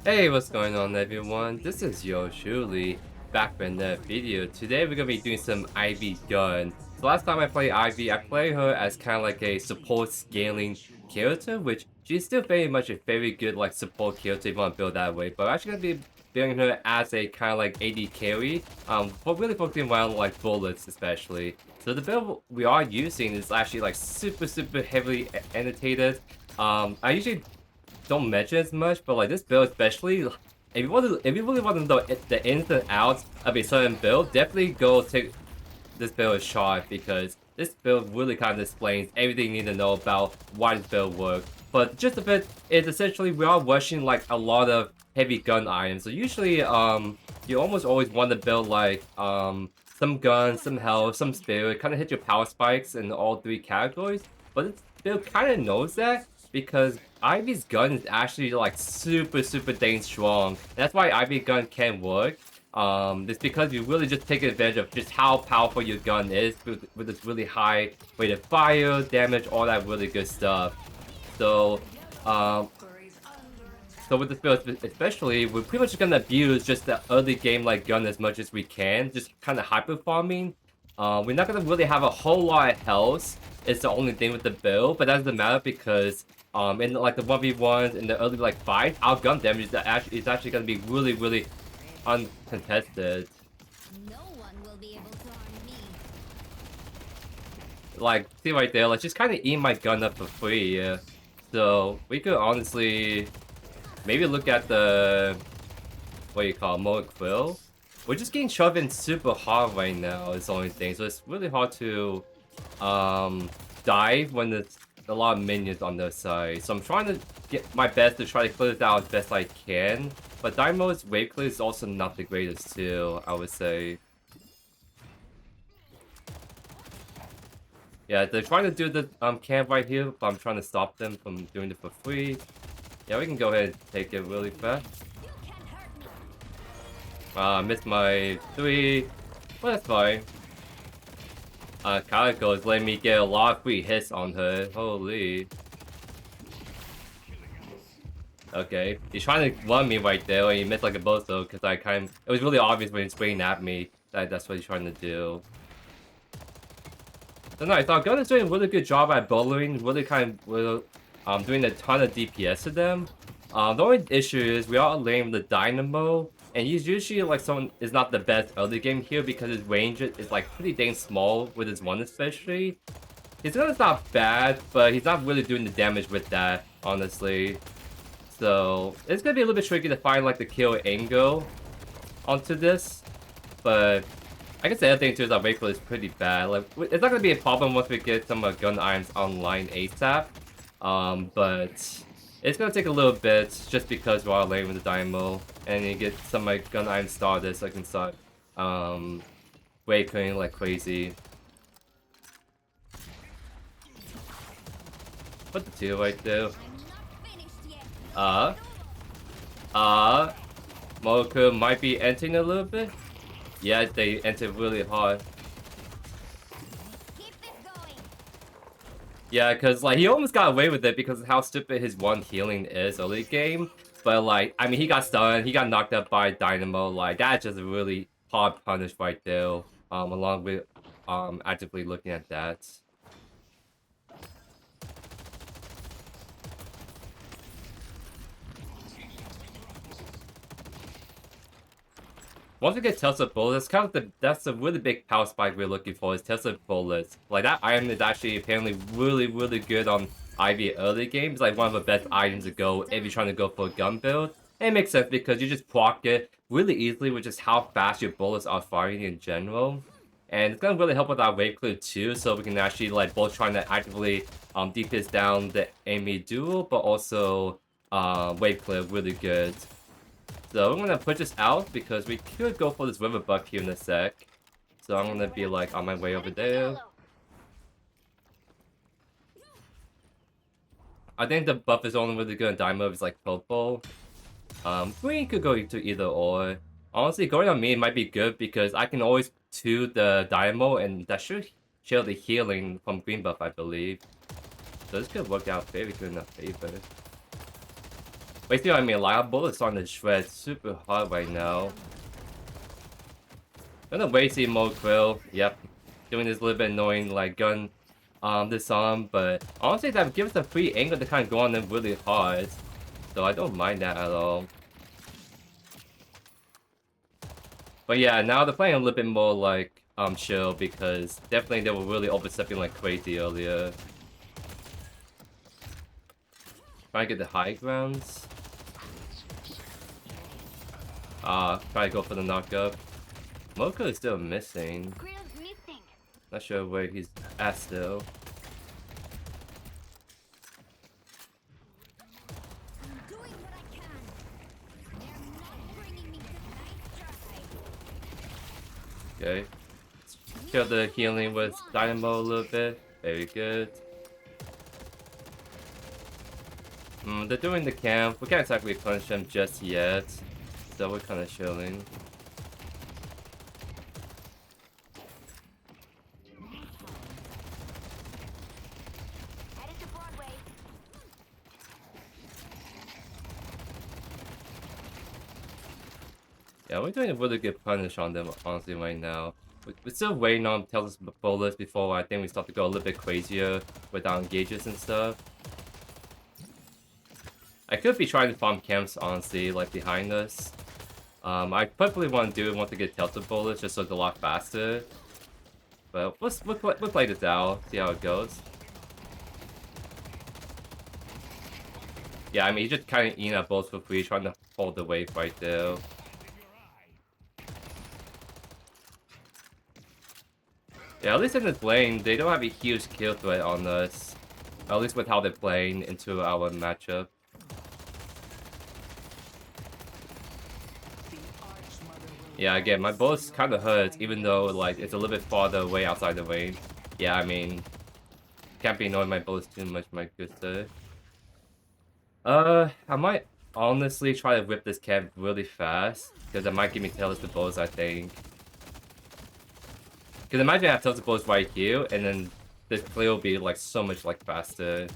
Hey, what's going on everyone? This is JoeYoursTruly back with another video. Today we're gonna be doing some Ivy Gun. So last time I played Ivy, I played her as kind of like a support scaling character, which she's still very much a very good like support character if you want to build that way. But I'm actually gonna be building her as a kind of like AD carry, but really focusing around like bullets especially. So the build we are using is actually like super heavily annotated. I usually don't mention as much, but like this build especially, if you really want to know the ins and outs of a certain build, definitely go take this build a shot because this build really kind of explains everything you need to know about why this build works. But just a bit is essentially we are rushing like a lot of heavy gun items. So usually you almost always want to build like some guns, some health, some spirit, kind of hit your power spikes in all three categories. But this build kind of knows that because Ivy's gun is actually like super dang strong. That's why Ivy gun can work. It's because you really just take advantage of just how powerful your gun is with this really high rate of fire, damage, all that really good stuff. So, um, so with this build especially, we're pretty much gonna abuse just the early game like gun as much as we can, just kind of hyper farming. We're not gonna really have a whole lot of health. It's the only thing with the build, but that doesn't matter because in like the 1v1s in the early like fights, our gun damage is actually gonna be really uncontested. No one will be able to harm me. Like, see right there, like, just kind of eat my gun up for free, yeah. So, we could honestly maybe look at the, what do you call it, Moe Quill. We're just getting shoved in super hard right now, is the only thing. So, it's really hard to, dive when there's a lot of minions on the side. So, I'm trying to get my best to try to clear this out as best I can. But Daimo's wave clear is also not the greatest too, I would say. Yeah, they're trying to do the camp right here, but I'm trying to stop them from doing it for free. Yeah, we can go ahead and take it really fast. Missed my 3, but that's fine. Calico is letting me get a lot of free hits on her. Holy. Okay, he's trying to run me right there, and he missed like a bozo because it was really obvious when he's spraying at me that that's what he's trying to do. So nice. So Gun is doing a really good job at bowling, really doing a ton of DPS to them. The only issue is we are laying the Dynamo, and he's usually like someone is not the best early game here because his range is like pretty dang small with his one especially. His gun is not bad, but he's not really doing the damage with that, honestly. So it's gonna be a little bit tricky to find like the kill angle onto this, but I guess the other thing too is our vehicle is pretty bad. Like it's not gonna be a problem once we get some gun irons online ASAP, but it's gonna take a little bit just because we're all laying with the Dynamo, and you get some gun irons started so I can start wave clearing like crazy. Put the 2 right there. Moku might be entering a little bit. Yeah, they entered really hard. Yeah, because like he almost got away with it because of how stupid his one healing is early game. But like, I mean, he got stunned, he got knocked up by Dynamo. Like that's just a really hard punish right there. Along with actively looking at that. Once we get Tesla Bullets, that's a really big power spike we're looking for is Tesla Bullets. Like that item is actually apparently really good on Ivy early game. It's like one of the best items to go if you're trying to go for a gun build. And it makes sense because you just proc it really easily with just how fast your bullets are firing in general. And it's gonna really help with our wave clear too, so we can actually like both trying to actively DPS down the enemy duel, but also wave clear really good. So I'm gonna put this out because we could go for this river buff here in a sec. So I'm gonna be like on my way over there. I think the buff is only really good on Dynamo if it's like purple. Green could go to either or. Honestly, going on me might be good because I can always 2 the Dynamo and that should chill the healing from green buff, I believe. So this could work out very good in our favor. But still, I mean, like, our bullets on the shred super hard right now. Gonna wasting mode Quill. Yep. Doing this little bit annoying like gun disarm, but honestly that gives us a free angle to kind of go on them really hard. So I don't mind that at all. But yeah, now they're playing a little bit more like chill because definitely they were really overstepping like crazy earlier. Trying to get the high grounds. Try to go for the knockup. Mocha is still missing. Not sure where he's at still. Okay. Kill the healing with Dynamo a little bit. Very good. They're doing the camp. We can't exactly punish them just yet. So we're kind of chilling. Yeah, we're doing a really good punish on them, honestly, right now. We're still waiting on Tellus Bolus before I think we start to go a little bit crazier with our engages and stuff. I could be trying to farm camps, honestly, like behind us. I probably want to get Delta Bolus just so it's a lot faster. But we'll play this out, see how it goes. Yeah, I mean, he's just kind of eating at bullets for free, trying to hold the wave right there. Yeah, at least in this lane, they don't have a huge kill threat on us. At least with how they're playing into our matchup. Yeah, again, my bullets kind of hurts, even though like it's a little bit farther away outside the range. Yeah, I mean, can't be annoying my bullets too much, my good sir. I might honestly try to whip this camp really fast, because it might give me tails to bullets, I think. Because imagine I have tails to bullets right here, and then this play will be like so much like faster.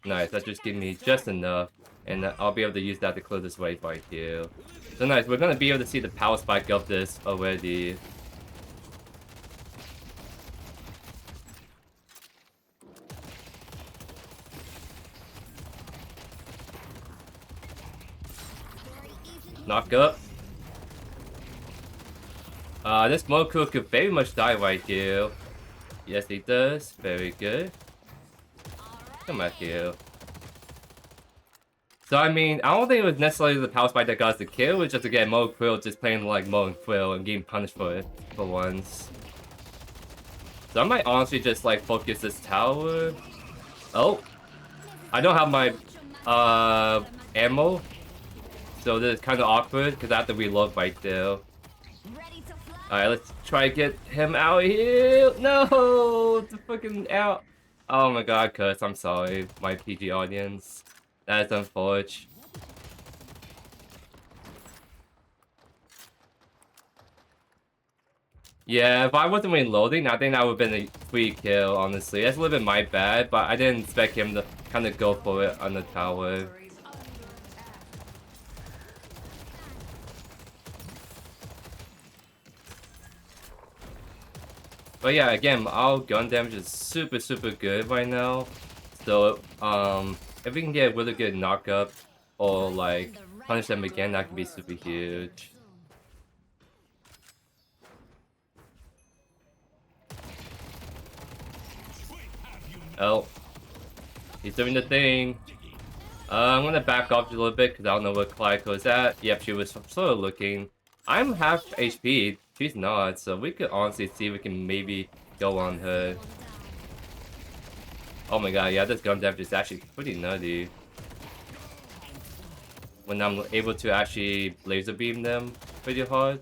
Nice, that just give me just enough. And I'll be able to use that to clear this wave right here. So nice, we're gonna be able to see the power spike of this already. Knock up. This Moku could very much die right here. Yes, he does. Very good. Come back here. So, I mean, I don't think it was necessarily the power spike that got us the kill. It was just to get Mo Quill just playing like Mo and Quill and getting punished for it for once. So I might honestly just like focus this tower. Oh. I don't have my ammo. So this is kind of awkward because I have to reload right there. Alright, let's try to get him out here. No! It's fucking out. Oh my god, Curse, I'm sorry, my PG audience. That is unfortunate. Yeah, if I wasn't reloading, I think that would have been a free kill, honestly. That's a little bit my bad, but I didn't expect him to kind of go for it on the tower. But yeah, again, our gun damage is super, super good right now. So, if we can get a really good knockup or like punish them again, that could be super huge. Oh, he's doing the thing. I'm gonna back off a little bit because I don't know where Clyco is at. Yep, she was sort of looking. I'm half HP. She's not, so we could honestly see if we can maybe go on her. Oh my god, yeah, this gun damage is actually pretty nutty. When I'm able to actually laser beam them pretty hard.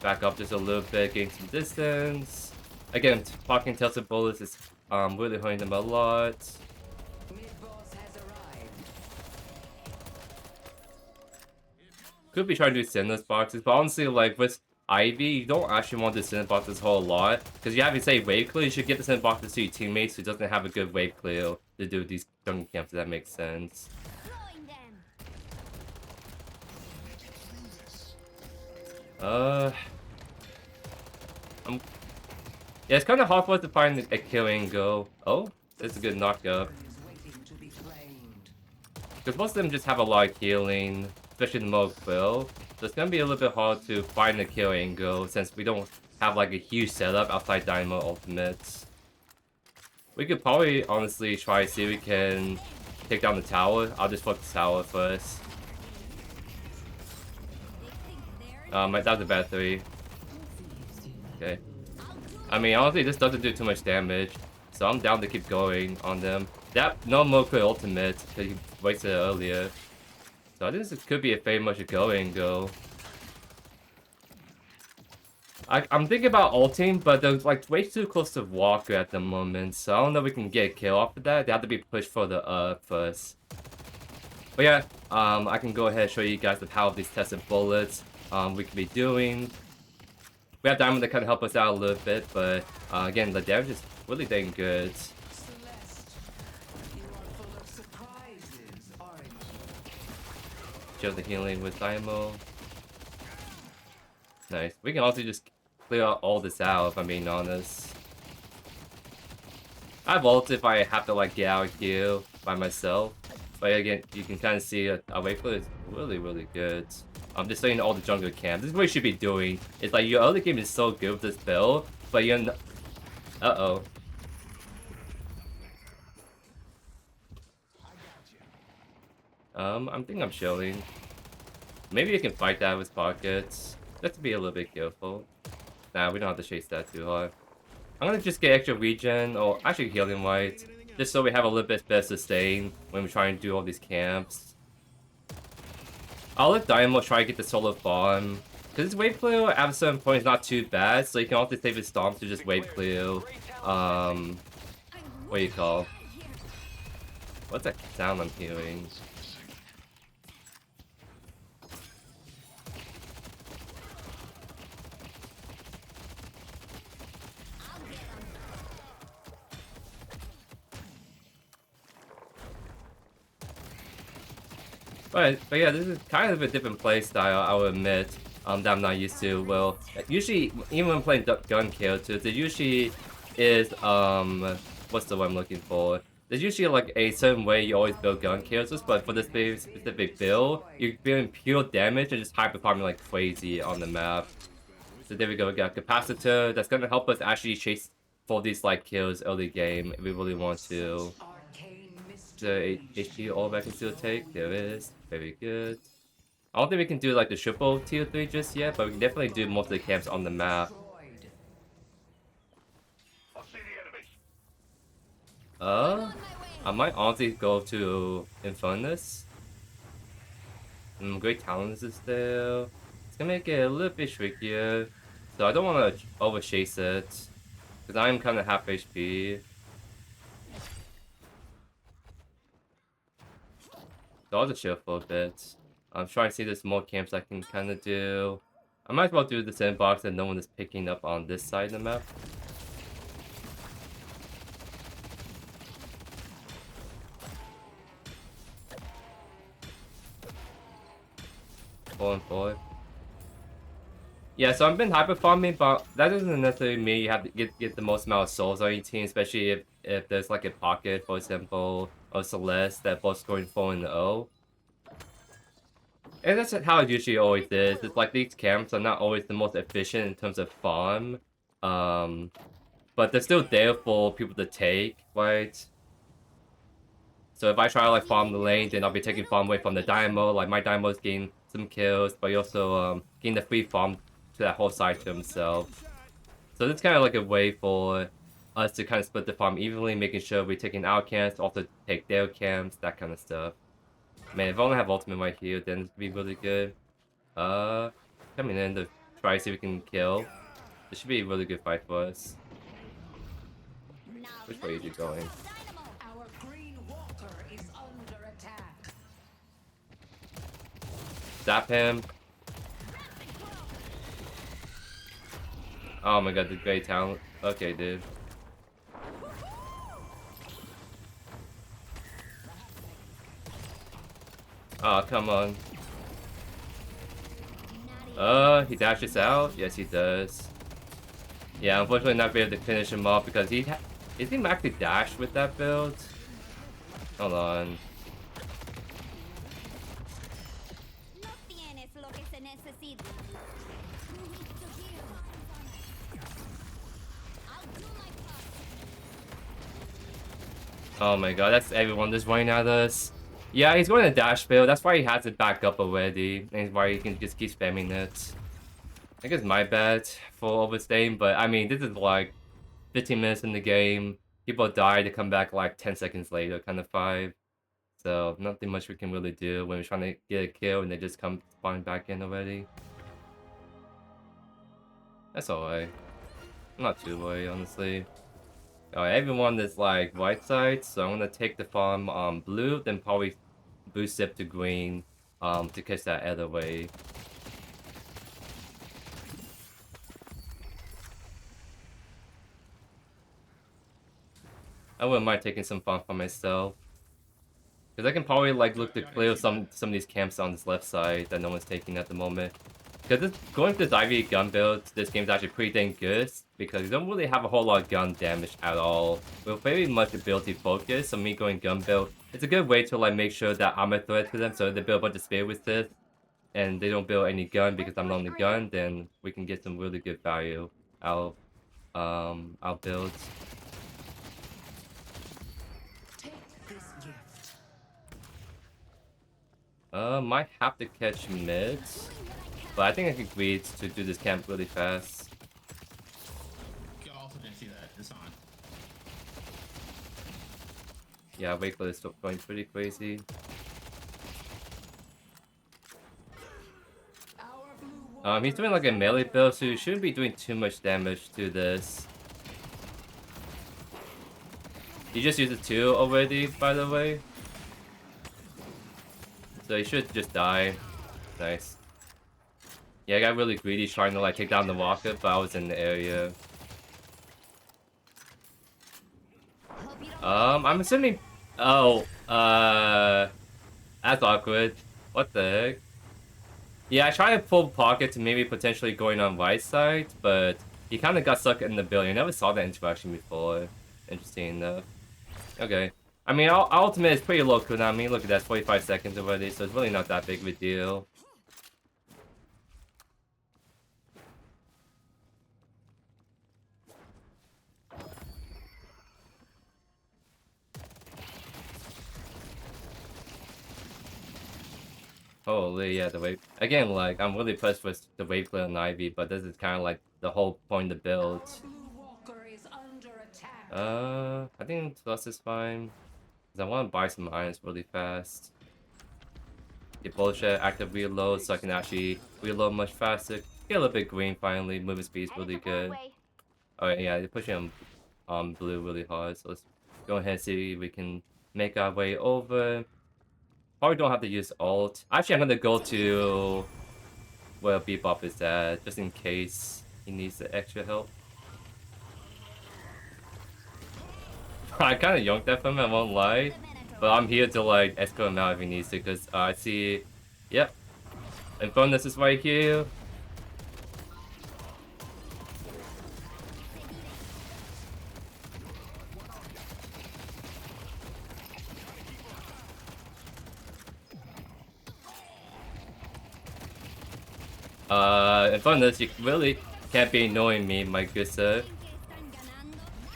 Back up just a little bit, gain some distance. Again, fucking Tesla bullets is really hurting them a lot. Could be trying to do Sinless boxes, but honestly, like with Ivy, you don't actually want to sandbox this whole lot. Because you have to say wave clear, you should get the sandboxes to your teammates who doesn't have a good wave clear to do these jungle camps, if that makes sense. Throwing them. I'm... Yeah, it's kind of hard for us to find a kill angle. Oh, that's a good knockup. Because most of them just have a lot of healing, especially the Mo Quill. So it's gonna be a little bit hard to find a kill angle since we don't have like a huge setup outside Dynamo Ultimates. We could probably honestly try to see if we can take down the tower. I'll just fuck the tower first. That's a bad 3. Okay. I mean, honestly, this doesn't do too much damage, so I'm down to keep going on them. That no more quick ultimate because you wasted it earlier. So I think this could be a very much a go angle. I'm thinking about ulting, but they're like way too close to Walker at the moment, so I don't know if we can get a kill off of that. They have to be pushed for the first. But yeah, I can go ahead and show you guys the power of these tested bullets. We could be doing. We have Diamond that kind of help us out a little bit, but again, the damage is really dang good. Show the healing with Dynamo. Nice. We can also just clear all this out, if I'm being honest. I have ult if I have to like get out here by myself. But again, you can kind of see our wave clear is really, really good. I'm just saying all the jungle camp. This is what you should be doing. It's like your early game is so good with this build, but you're uh-oh. I think I'm chilling. Maybe you can fight that with pockets. Just to be a little bit careful. Nah, we don't have to chase that too hard. I'm gonna just get extra regen, or actually healing white, just so we have a little bit better sustain when we try and do all these camps. I'll let Dynamo try to get the solo farm. Because his wave clear at a certain point is not too bad, so you can also save his stomp to just wave clear. What do you call? What's that sound I'm hearing? But yeah, this is kind of a different play style, I will admit, that I'm not used to. Well, usually, even when playing gun characters, there usually is, what's the one I'm looking for? There's usually like a certain way you always build gun characters, but for this very specific build, you're doing pure damage and just high performing like crazy on the map. So there we go, we got Capacitor, that's gonna help us actually chase for these like kills early game if we really want to. The HP all back can still take. There it is. Very good. I don't think we can do like the triple tier 3 just yet, but we can definitely do most of the camps on the map. I might honestly go to Infernus. Great Talons is there. It's gonna make it a little bit trickier. So I don't want to over chase it. Because I'm kind of half HP. So I'll just chill for a bit. I'm trying to see there's more camps I can kind of do. I might as well do the sandbox and no one is picking up on this side of the map. Four and four. Yeah, so I've been hyper farming, but that doesn't necessarily mean you have to get the most amount of souls on your team, especially if there's like a pocket, for example, or Celeste that both scoring 4 and 0. And that's how it usually always is. It's like these camps are not always the most efficient in terms of farm. But they're still there for people to take, right? So if I try to like farm the lane, then I'll be taking farm away from the Dynamo. Like my Dynamo's getting some kills, but he also getting the free farm to that whole side to himself. So it's kind of like a way for us to kind of split the farm evenly, making sure we're taking our camps, also take their camps, that kind of stuff. Man, if I only have ultimate right here, then it's gonna be really good. Coming in to try to see if we can kill. This should be a really good fight for us. Which way is he going? Zap him. Oh my god, the great talent. Okay, dude. Oh, come on. He dashes out? Yes, he does. Yeah, unfortunately not be able to finish him off because is he actually dash with that build? Hold on. No tienes lo que se necesita. I'll do my part. Oh my god, that's everyone just running at us. Yeah, he's going to dash build. That's why he has it back up already. And why he can just keep spamming it. I think it's my bad for overstaying, but I mean, this is like 15 minutes in the game. People die to come back like 10 seconds later, kind of vibe. So, nothing much we can really do when we're trying to get a kill and they just come spawn back in already. That's alright. I'm not too worried, honestly. Alright, everyone is like right side, so I'm gonna take the farm on blue, then probably boost it to green to catch that other way. I wouldn't mind taking some farm for myself. Because I can probably like look to clear some of these camps on this left side that no one's taking at the moment. Because going to this Ivy gun build, this game's actually pretty dang good. Because you don't really have a whole lot of gun damage at all. We're very much ability focused, so me going gun build, it's a good way to like make sure that I'm a threat to them. So if they build a bunch of spear with this, and they don't build any gun because I'm on the gun, then we can get some really good value out out builds. Might have to catch mid, but I think I can greed to do this camp really fast. You also didn't see that. It's on. Yeah, wait for this to going pretty crazy. He's doing like a melee build, so he shouldn't be doing too much damage to this. He just used it 2 already, by the way. So he should just die. Nice. Yeah, I got really greedy trying to like take down the rocket, but I was in the area. I'm assuming... Oh, that's awkward. What the heck? Yeah, I tried to pull pocket to maybe potentially going on right side, but he kind of got stuck in the building. I never saw that interaction before. Interesting enough. Okay. I mean, our ultimate is pretty low Konami. Look at that, 45 seconds already, so it's really not that big of a deal. Holy, yeah, the wave. Again, like, I'm really impressed with the wave clear on Ivy, but this is kind of like the whole point of the build. I think plus is fine. Because I want to buy some irons really fast. Get bullshit, active reload, so I can actually reload much faster. Get a little bit green finally, moving speed is really good. Alright, yeah, they're pushing on blue really hard, so let's go ahead and see if we can make our way over. Probably don't have to use ult. Actually, I'm gonna go to where Bebop is at, just in case he needs the extra help. I kind of yonked that from him, I won't lie. But I'm here to like escort him out if he needs to, because I see... Yep. Infernus is right here. Infernus, you really can't be annoying me, my good sir.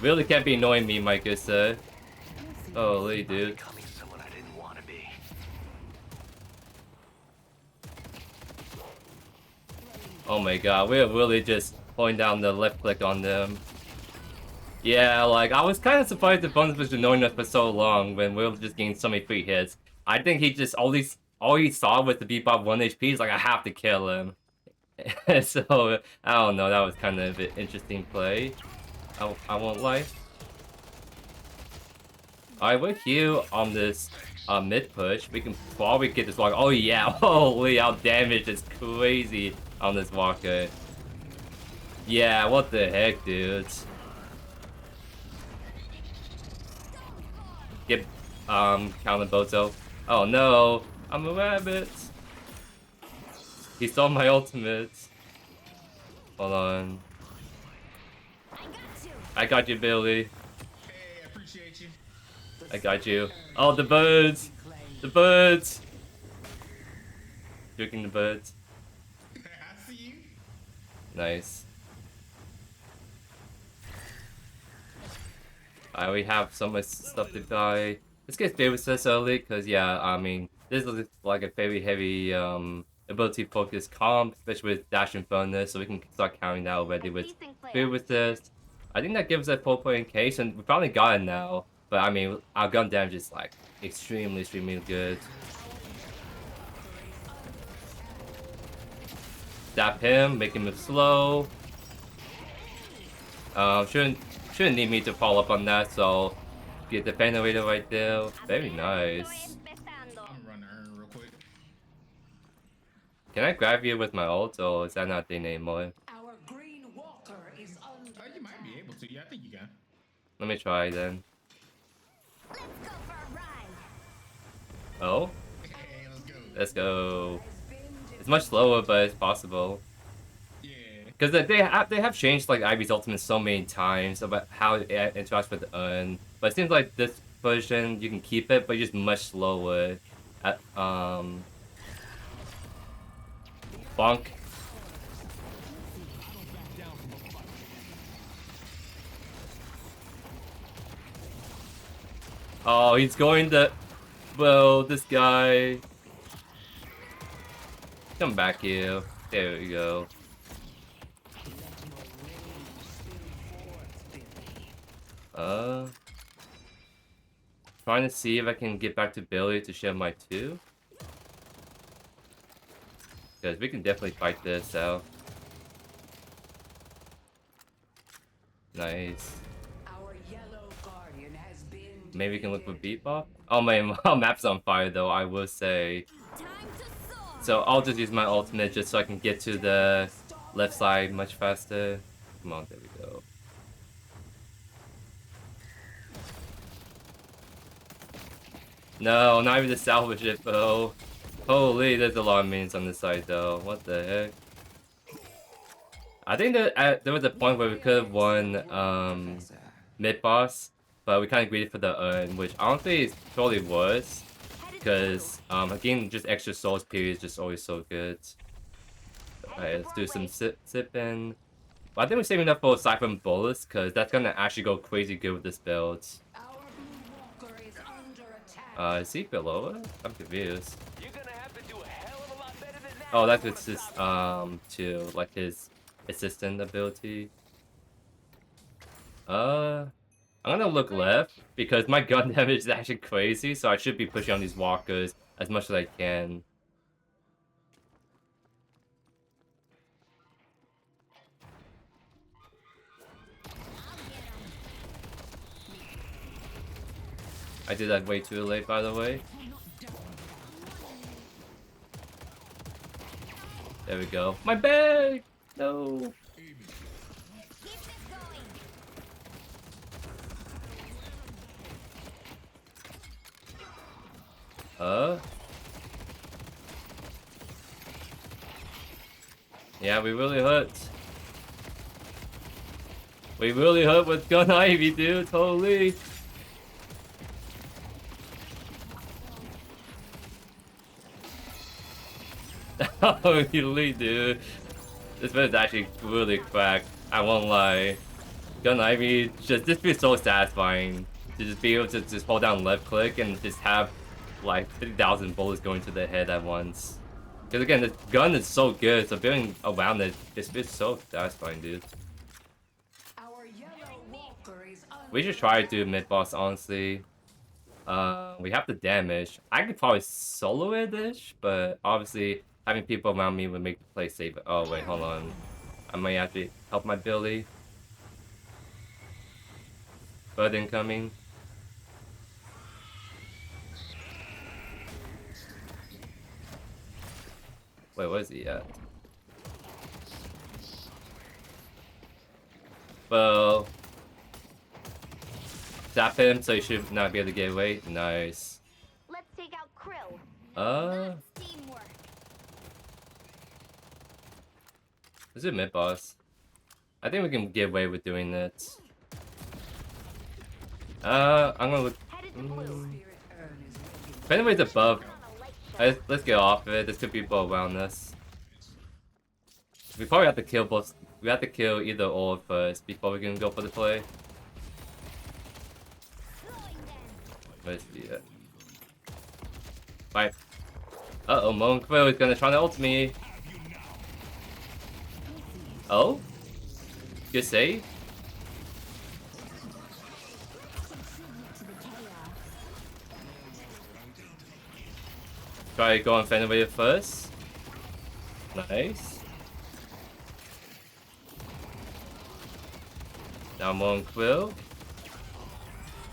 Really can't be annoying me, my good sir. Holy dude. Oh my god, we're really just pulling down the left click on them. Yeah, like, I was kind of surprised the bonus was annoying us for so long when we were just getting so many free hits. I think he just, all he saw was the Bebop 1 HP, he's like, I have to kill him. So, I don't know, that was kind of an interesting play. I won't lie. Alright, we're here on this mid push. We can probably get this walker. Oh yeah, holy, our damage is crazy on this walker. Yeah, what the heck, dude? Get, counter Bozo. Oh no, I'm a rabbit. He stole my ultimate. Hold on. I got you. I got you, Billy. Hey, I appreciate you. I got you. Oh, the birds! The birds! Drinking the birds. I see you. Nice. I we have so much stuff to buy. Let's get favorites this early, because yeah, I mean, this is like a very heavy ability focused comp, especially with dash and bonus, so we can start counting that already with favorites this. I think that gives us 4 point case, and we finally got it now. But I mean, our gun damage is like extremely good. Zap him, make him move slow. Shouldn't need me to follow up on that, so get the Fenerator right there. Very nice. I'm gonna run the urn real quick. Can I grab you with my ult, or is that not a thing anymore? Our green walker is under You might be able to. Yeah, I think you can. Let me try then. Let's go for a ride. Oh, Hey, let's go. let's go. It's much slower, but it's possible. Yeah. Because they have changed like Ivy's ultimate so many times about how it interacts with the urn. But it seems like this version you can keep it, but just much slower. Bonk. Oh, he's going to. Well, this guy. Come back here. There we go. Trying to see if I can get back to Billy to share my 2. Because we can definitely fight this out. Nice. our yellow guardian has been Maybe we can look for Beatbop. Oh, my map's on fire though, I will say. Time to soar. So I'll just use my ultimate just so I can get to the left side much faster. Come on, there we go. No, not even to salvage it, bro. Holy, there's a lot of minions on this side though. What the heck? I think that there was a point where we could have won mid boss, but we kind of greedy for the urn, which I don't think it totally was, because again, just extra souls period is just always so good. Alright, let's do some sipping. But I think we're saving up for Siphon Bolus, because that's gonna actually go crazy good with this build. our blue walker is under attack. Is he below us? I'm confused. You're gonna have to do a hell of a lot better than that. Oh, that's with his to like his assistant ability. I'm gonna look left because my gun damage is actually crazy, so I should be pushing on these walkers as much as I can. I did that way too late, by the way. There we go. My bag! No! Keep this going. Yeah, we really hurt. We really hurt with Gun Ivy, dude. Holy. Holy, dude. This build is actually really cracked. I won't lie. Gun Ivy, this feels so satisfying to just be able to just hold down left click and just have like 50,000 bullets going to the head at once. Because again, the gun is so good, so building around it just feels so satisfying, dude. Our yellow walker is under We should try to do mid boss, honestly. We have the damage. I could probably solo it-ish, but obviously having people around me would make the play safer. Oh wait, hold on. I might have to help my Billy. Bird incoming. Wait, where's he at? Well, zap him so he should not be able to get away. Nice. Let's take out Krill. Let's That's teamwork. do mid boss. I think we can get away with doing that. I'm gonna look. Headed to blue. If anybody's above, let's get off of it. There's two people around us. We probably have to kill both. We have to kill either or first before we can go for the play. Let's see it. Bye. Uh-oh, Monk Quill is gonna try to ult me. Oh? Good save? Try to go on Fenway first. Nice. Now Monk Quill.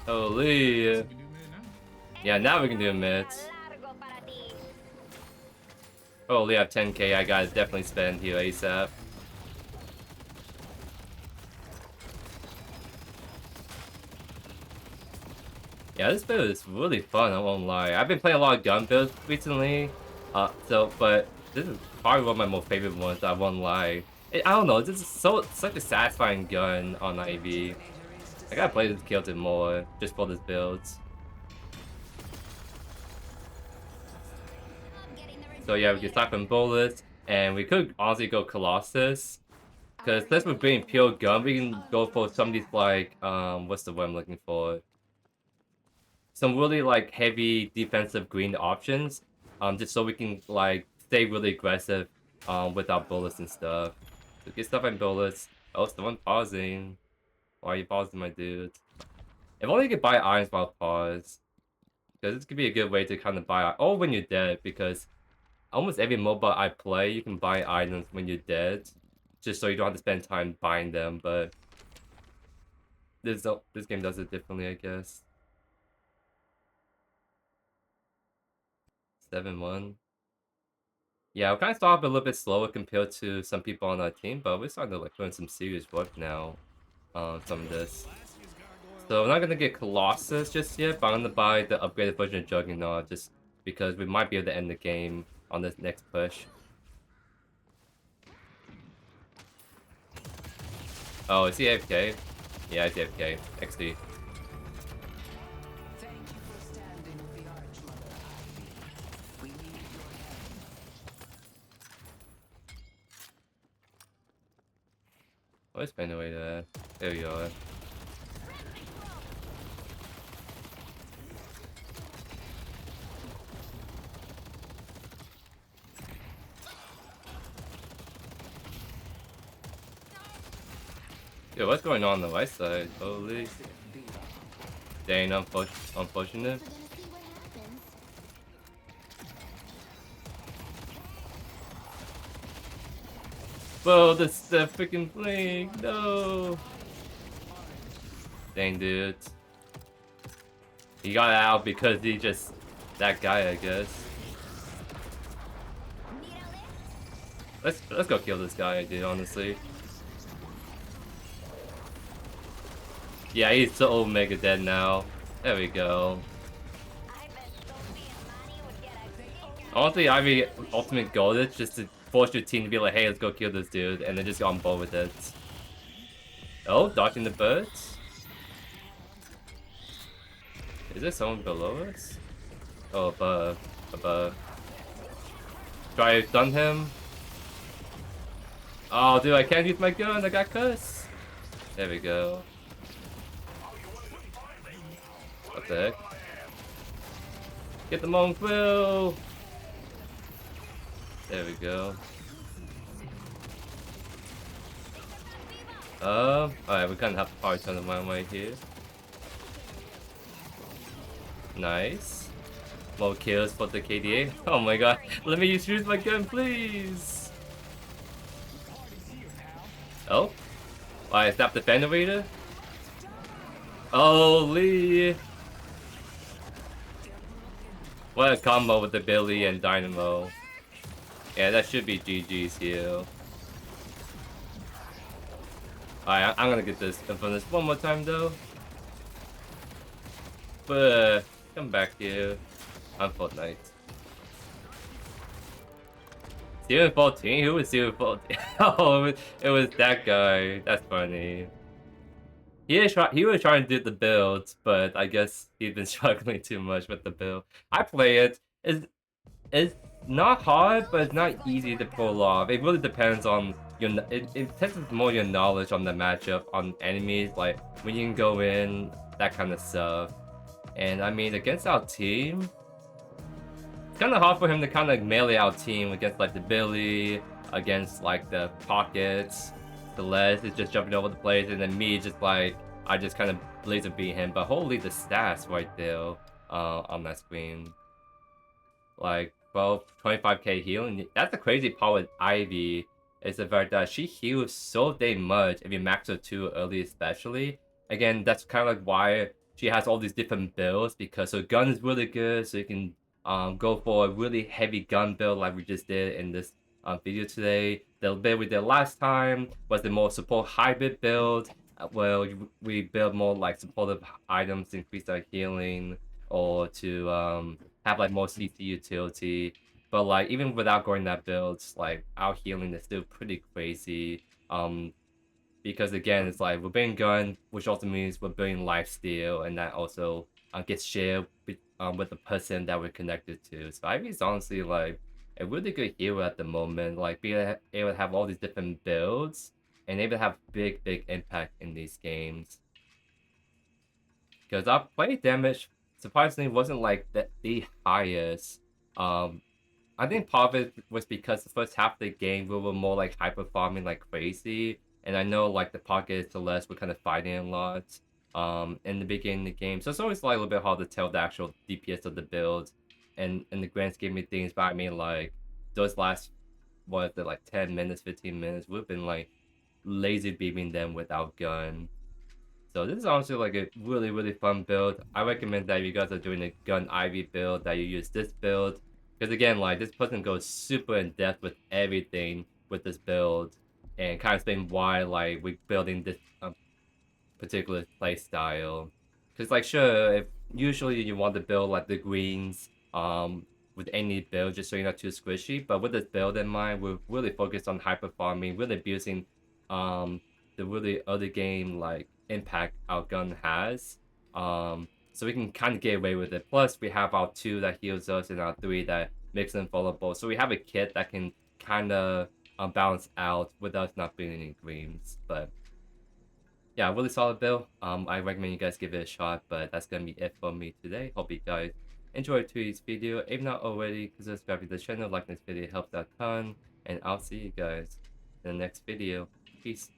Holy. We do mid now. Yeah, now we can do mids. Largo para ti. Holy, I have 10k. I gotta definitely spend here ASAP. Yeah, this build is really fun, I won't lie. I've been playing a lot of gun builds recently. But this is probably one of my most favorite ones, I won't lie. I don't know, this is such a satisfying gun on IV. I gotta play this Kilton more, just for this build. So yeah, we can start from bullets, and we could honestly go Colossus. Because since we're being pure gun, we can go for some of these like, what's the word I'm looking for? Some really like heavy defensive green options, just so we can like stay really aggressive with our bullets and stuff. So get stuff and bullets. Oh, someone pausing. Why are you pausing, my dude? If only you could buy irons while pause, because this could be a good way to kind of buy, or when you're dead, because almost every MOBA I play, you can buy items when you're dead, just so you don't have to spend time buying them. But this game does it differently, I guess. 7-1. Yeah, we kind of started a little bit slower compared to some people on our team, but we're starting to like put in some serious work now on some of this. So I'm not gonna get Colossus just yet, but I'm gonna buy the upgraded version of Juggernaut just because we might be able to end the game on this next push. Oh, is he AFK? Yeah, he's AFK. XD. Where's Fenway there? There we are. Yo, what's going on the right side? Holy. Dang, unfortunate. Whoa, the freaking blink, no! Dang, dude. He got out because he just... that guy, I guess. Let's go kill this guy, dude, honestly. Yeah, he's so mega dead now. There we go. Honestly, I mean, ultimate goal is just to force your team to be like, hey, let's go kill this dude, and then just get on board with it. Oh, dodging the birds. Is there someone below us? Oh, above. Above. Try to stun him. Oh, dude, I can't use my gun. I got cussed. There we go. What the heck? Get the Monk Quill. There we go. Alright, we kind of have to probably turn the one way here. Nice. More kills for the KDA. Oh my god, let me use my gun, please. Oh, I snapped the Fenway. Holy. What a combo with the Billy and Dynamo. Yeah, that should be GG's here. Alright, I'm gonna get this infamous one more time though. But come back here. I'm Fortnite. Steven 14? Who was Steven 14? Oh, it was that guy. That's funny. He was trying to do the build, but I guess he's been struggling too much with the build. I play it. It's not hard, but it's not easy to pull off. It really depends on it tests more your knowledge on the matchup, on enemies, like when you can go in, that kind of stuff. And I mean, against our team, it's kind of hard for him to kind of melee our team against like the Billy, against like the Pockets. The Les is just jumping over the place, and then me just like, I just kind of laser beat him. But holy, the stats right there on that screen. Like 12, 25k healing. That's the crazy part with Ivy, is the fact that she heals so dang much if you max her too early, especially. Again, that's kind of like why she has all these different builds, because her gun is really good, so you can go for a really heavy gun build like we just did in this video today. The build we did last time was the more support hybrid build, where we build more like supportive items to increase our healing, or to have like more CC utility. But like even without going that build, like our healing is still pretty crazy. Because again, it's like we're building gun, which also means we're building lifesteal, and that also gets shared with the person that we're connected to. So Ivy is honestly like a really good hero at the moment. Like being able to have all these different builds and able to have big impact in these games. Because our play damage surprisingly wasn't like the highest. I think part of it was because the first half of the game we were more like hyper farming like crazy, and I know like the Pocket Celeste were kind of fighting a lot in the beginning of the game, so it's always like a little bit hard to tell the actual DPS of the build and in the grand scheme of things. But I mean, like those last, what is it, like 10 minutes, 15 minutes, we've been like laser beaming them with our gun. So this is honestly like a really fun build. I recommend that if you guys are doing a gun Ivy build, that you use this build. Because again, like this person goes super in depth with everything with this build, and kind of explain why like we're building this particular play style. Because like sure, if usually you want to build like the greens with any build just so you're not too squishy, but with this build in mind, we're really focused on hyper farming, really abusing the really early game like impact our gun has. So we can kind of get away with it. Plus we have our 2 that heals us and our 3 that makes them vulnerable. So we have a kit that can kind of balance out with us not being any greens. But yeah, really solid build. I recommend you guys give it a shot, but that's gonna be it for me today. Hope you guys enjoyed today's video. If not already, consider subscribing to the channel, like this video helps out a ton, and I'll see you guys in the next video. Peace.